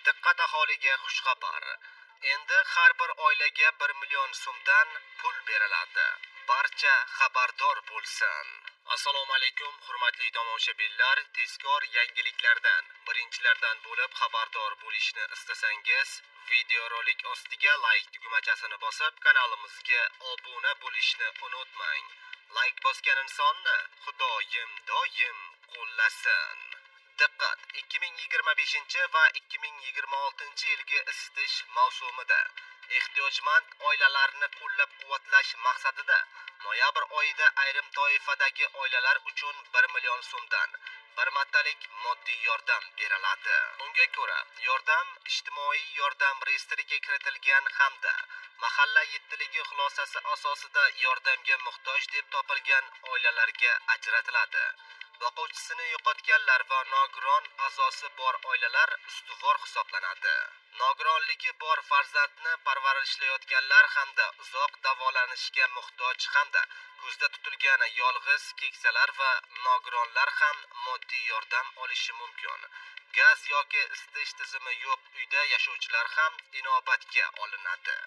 Diqqat aholiga xushxabar. Endi har bir oilaga 1 million so'mdan pul beriladi. Barcha xabardor bo'lsin. Assalomu alaykum, hurmatli tomoshabinlar. Tezkor yangiliklardan, birinchilardan bo'lib xabardor bo'lishni istasangiz, videorolik ostiga like tugmachasini bosib, kanalimizga obuna bo'lishni unutmang. Like bosgan insonni Xudoyim doim qo'llasin. Diqqat! 2025 va 2026-yilgi isitish mavsumida ehtiyojmand oilalarni qo'llab-quvvatlash maqsadida noyabr oyida ayrim toifadagi oilalar uchun 1 million so'mdan bir martalik moddiy yordam beriladi. Unga ko'ra, yordam ijtimoiy yordam reyestriga kiritilgan hamda mahalla yettiligi xulosasi asosida yordamga muhtoj deb topilgan oilalarga ajratiladi. Boquvchisini yo'qotganlar va nogiron a'zosi bor oilalar ustuvor hisoblanadi. Nogironligi bor farzandni parvarishlayotganlar hamda uzoq davolanishga muhtoj hamda ko'zda tutilgan yolg'iz keksalar va nogironlar ham moddiy yordam olishi mumkin. Gaz yoki isitish tizimi yo'q uyda yashovchilar ham inobatga olinadi.